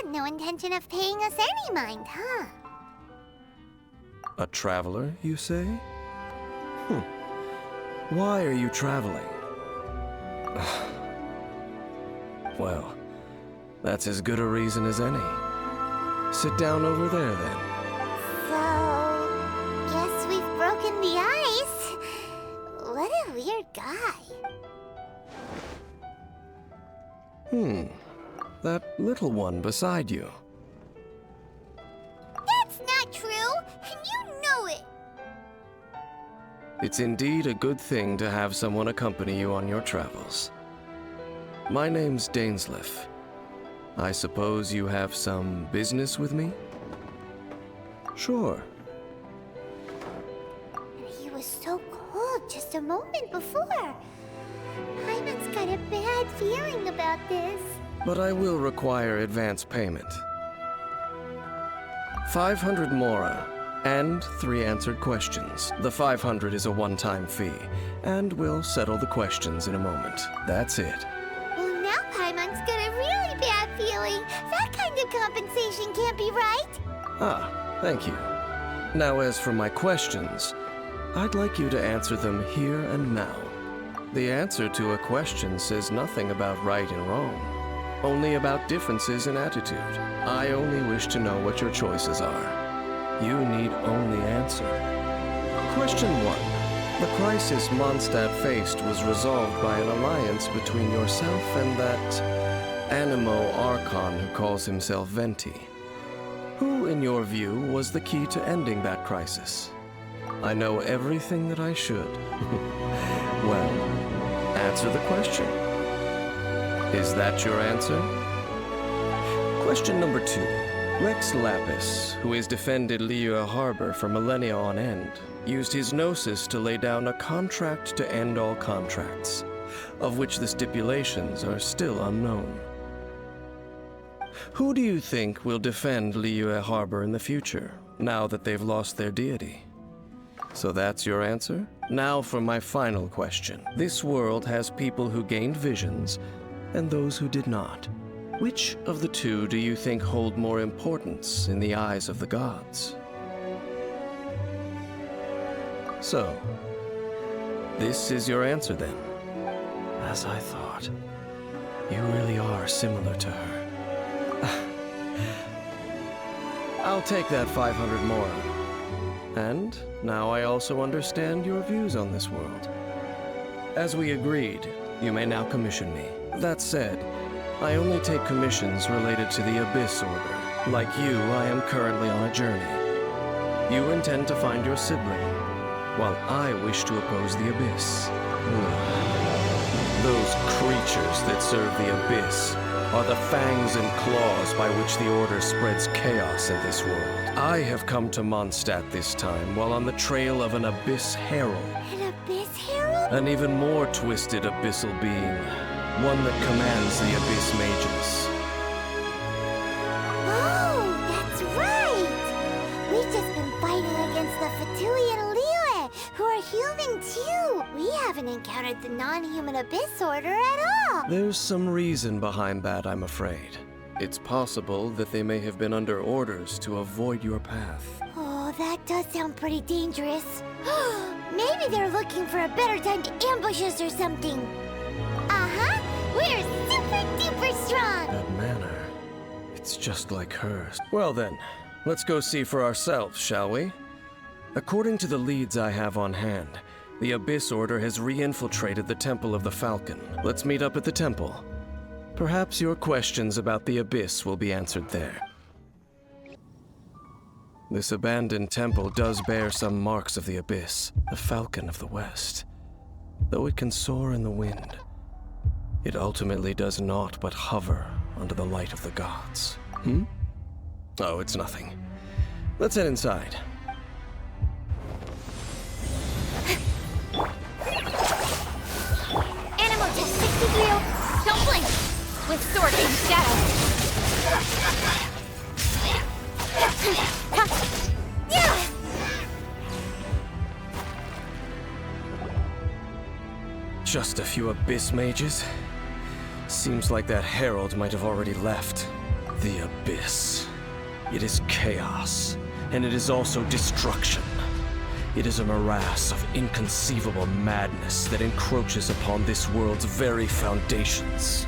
got no intention of paying us any mind, huh? A traveler, you say? Why are you traveling? Well, that's as good a reason as any. Sit down over there, then. So, guess we've broken the ice. What a weird guy. That little one beside you. That's not true, and you know it. It's indeed a good thing to have someone accompany you on your travels. My name's Dainsleif. I suppose you have some business with me? Sure. He was so cold just a moment before. Paimon's got a bad feeling about this. But I will require advance payment. 500 mora, and 3 answered questions. The 500 is a one-time fee, and we'll settle the questions in a moment. That's it. Well, now Paimon's got a really bad feeling. That kind of compensation can't be right. Ah, thank you. Now, as for my questions, I'd like you to answer them here and now. The answer to a question says nothing about right and wrong, only about differences in attitude. I only wish to know what your choices are. You need only answer. Question 1. The crisis Mondstadt faced was resolved by an alliance between yourself and that Animo Archon who calls himself Venti. Who, in your view, was the key to ending that crisis? I know everything that I should. Well, answer the question. Is that your answer? Question number 2. Rex Lapis, who has defended Liyue Harbor for millennia on end, used his gnosis to lay down a contract to end all contracts, of which the stipulations are still unknown. Who do you think will defend Liyue Harbor in the future, now that they've lost their deity? So that's your answer? Now for my final question. This world has people who gained visions, and those who did not. Which of the two do you think hold more importance in the eyes of the gods? So, this is your answer then. As I thought. You really are similar to her. I'll take that 500 more. And now I also understand your views on this world. As we agreed, you may now commission me. That said, I only take commissions related to the Abyss Order. Like you, I am currently on a journey. You intend to find your sibling, while I wish to oppose the Abyss. Those creatures that serve the Abyss are the fangs and claws by which the Order spreads chaos in this world. I have come to Mondstadt this time while on the trail of an Abyss Herald. An Abyss Herald? An even more twisted abyssal being. One that commands the Abyss Mages. Oh, that's right! We've just been fighting against the Fatui and Liyue, who are human too. We haven't encountered the non-human Abyss Order at all. There's some reason behind that, I'm afraid. It's possible that they may have been under orders to avoid your path. Oh, that does sound pretty dangerous. Maybe they're looking for a better time to ambush us or something. Uh-huh! We're super duper strong! That manner, it's just like hers. Well then, let's go see for ourselves, shall we? According to the leads I have on hand, the Abyss Order has re-infiltrated the Temple of the Falcon. Let's meet up at the temple. Perhaps your questions about the Abyss will be answered there. This abandoned temple does bear some marks of the Abyss, the Falcon of the West. Though it can soar in the wind, it ultimately does naught but hover under the light of the gods. Oh, it's nothing. Let's head inside. Animal test 63. Don't blink! With sword in shadow. Just a few Abyss Mages? Seems like that Herald might have already left. The Abyss. It is chaos, and it is also destruction. It is a morass of inconceivable madness that encroaches upon this world's very foundations.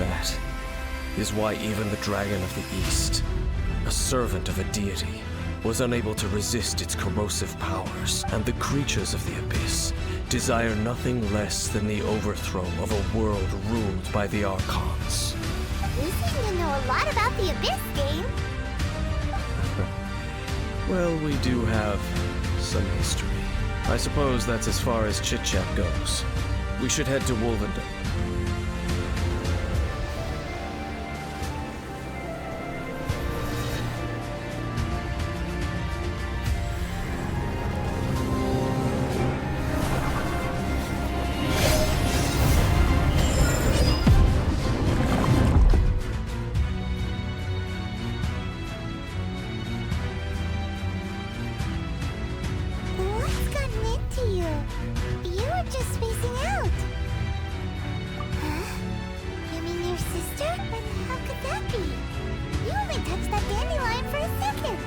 That is why even the Dragon of the East, a servant of a deity, was unable to resist its corrosive powers, and the creatures of the Abyss desire nothing less than the overthrow of a world ruled by the Archons. You seem to know a lot about the Abyss game. Well, we do have some history. I suppose that's as far as chit-chat goes. We should head to Wolvenden. What's gotten into you? You were just spacing out. Huh? You mean your sister? But how could that be? You only touched that dandelion for a second.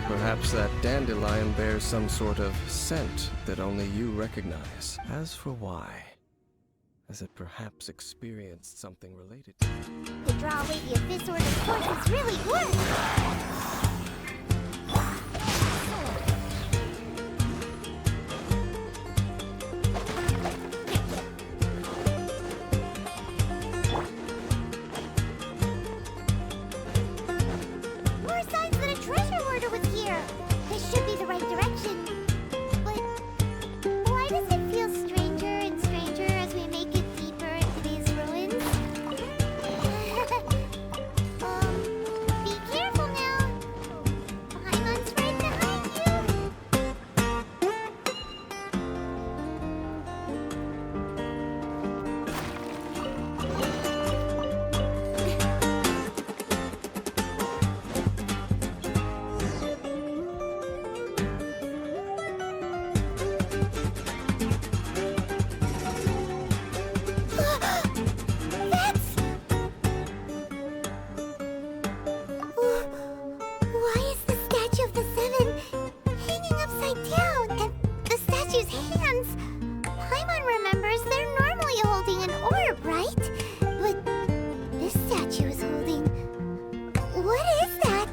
Perhaps that dandelion bears some sort of scent that only you recognize. As for why, has it perhaps experienced something related to it? To draw away the Abyss Order's forces really worked. More signs that a treasure hoarder was here. This should be the right direction. But why does it feel stranger and stranger as we make it deeper into these ruins? Be careful now. Paimon's right behind you. That's... Why is the Statue of the Seven hanging upside down? And the statue's hands... Paimon remembers they're normally holding an orb, right? But this statue is holding... What is that?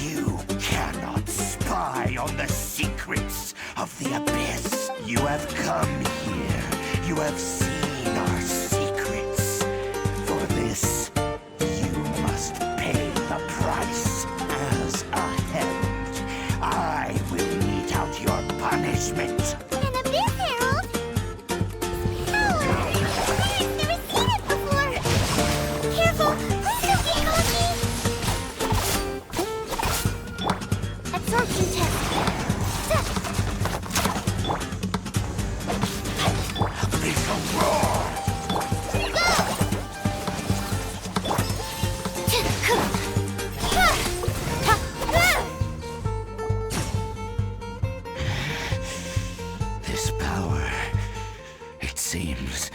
You cannot spy on the secrets of the Abyss. You have come here. You have seen our secrets. For this, you must pay the price. As a herald, I will mete out your punishment. An Abyss Herald? Power! I've never seen it before! Careful! Suki Koki! Absorption test. Lethal roar! This power, it seems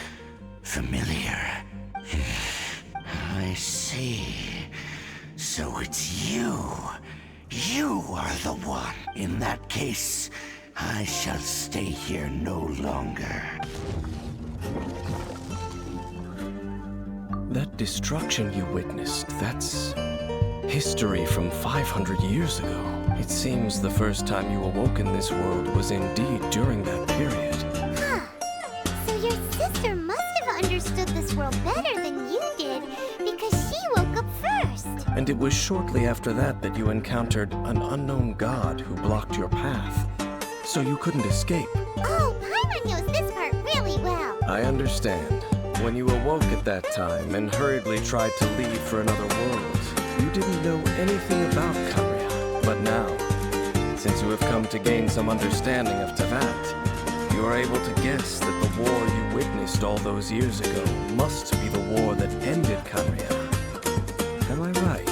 familiar. I see. So it's you. You are the one. In that case, I shall stay here no longer. That destruction you witnessed, that's history from 500 years ago. It seems the first time you awoke in this world was indeed during that period. Huh. So your sister must have understood this world better than you did, because she woke up first. And it was shortly after that that you encountered an unknown god who blocked your path. So you couldn't escape. Oh, Paimon knows this part really well. I understand. When you awoke at that time and hurriedly tried to leave for another world, you didn't know anything about Kamria. But now, since you have come to gain some understanding of Tevat, you are able to guess that the war you witnessed all those years ago must be the war that ended Kamria. Am I right?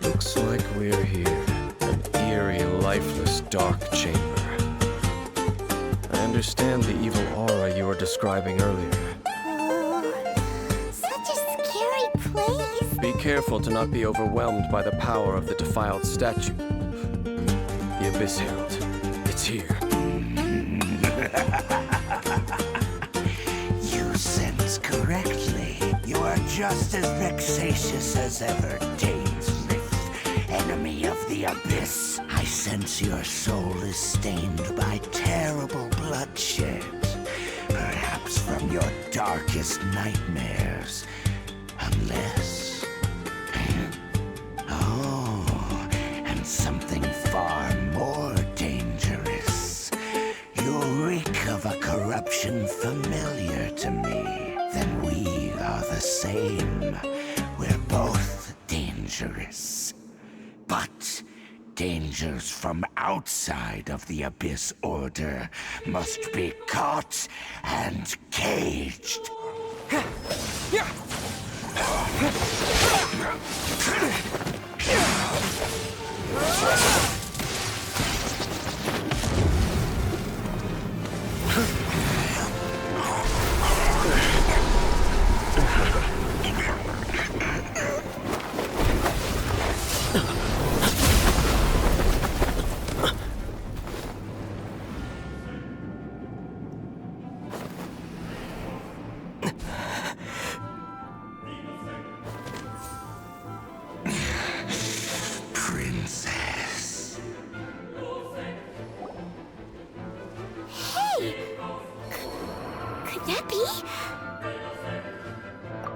Looks like we're here. An eerie, lifeless, dark chamber. I understand the evil aura you were describing earlier. Oh, such a scary careful to not be overwhelmed by the power of the defiled statue. The Abyss Herald. It's here. You sense correctly. You are just as vexatious as ever, Dainsmith, enemy of the Abyss. I sense your soul is stained by terrible bloodshed, perhaps from your darkest nightmares. Unless... Oh, and something far more dangerous. You reek of a corruption familiar to me. Then we are the same. We're both dangerous. But dangers from outside of the Abyss Order must be caught and caged. Princess. Hey! Could that be?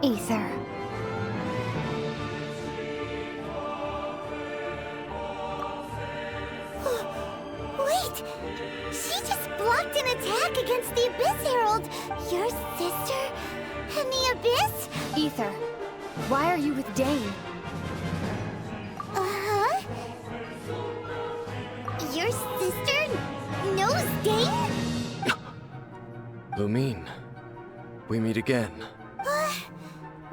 Ether. Wait! She just blocked an attack against the Abyss Herald! Your sister and the Abyss? Ether, why are you with Dane? Uh-huh? Your sister knows Dane? Lumine, we meet again.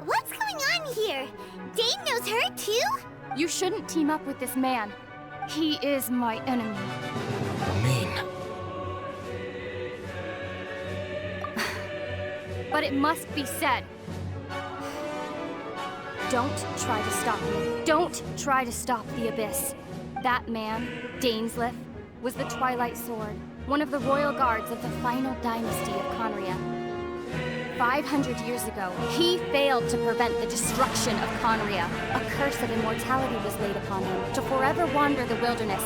What's going on here? Dane knows her too? You shouldn't team up with this man. He is my enemy. Lumine. But it must be said. Don't try to stop me. Don't try to stop the Abyss. That man, Dainsleif, was the Twilight Sword, one of the royal guards of the final dynasty of Conria. 500 years ago, he failed to prevent the destruction of Conria. A curse of immortality was laid upon him to forever wander the wilderness,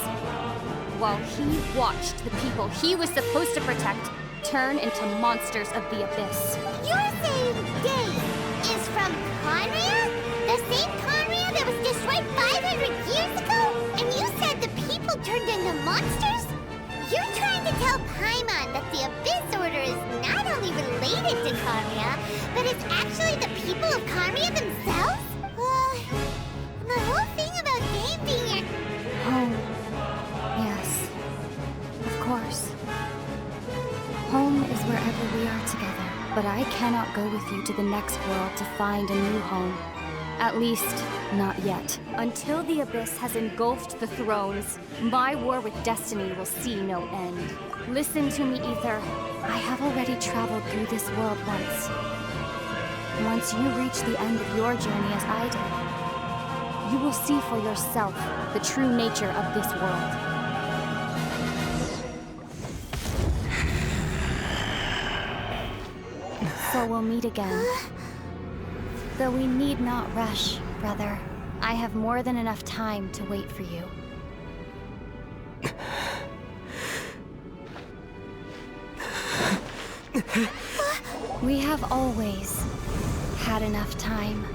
while he watched the people he was supposed to protect turn into monsters of the Abyss. You're saying Dane is from Conria? The same Conria that was destroyed 500 years ago? And you said the people turned into monsters? You're trying to tell Paimon that the Abyss Order is not only related to Conria, but it's actually the people of Conria themselves? The whole thing about Dane being your... Home. Yes. Of course. Home is wherever we are together. But I cannot go with you to the next world to find a new home. At least, not yet. Until the Abyss has engulfed the thrones, my war with destiny will see no end. Listen to me, Ether. I have already traveled through this world once. Once you reach the end of your journey as I did, you will see for yourself the true nature of this world. So we'll meet again. Though we need not rush, brother. I have more than enough time to wait for you. We have always had enough time.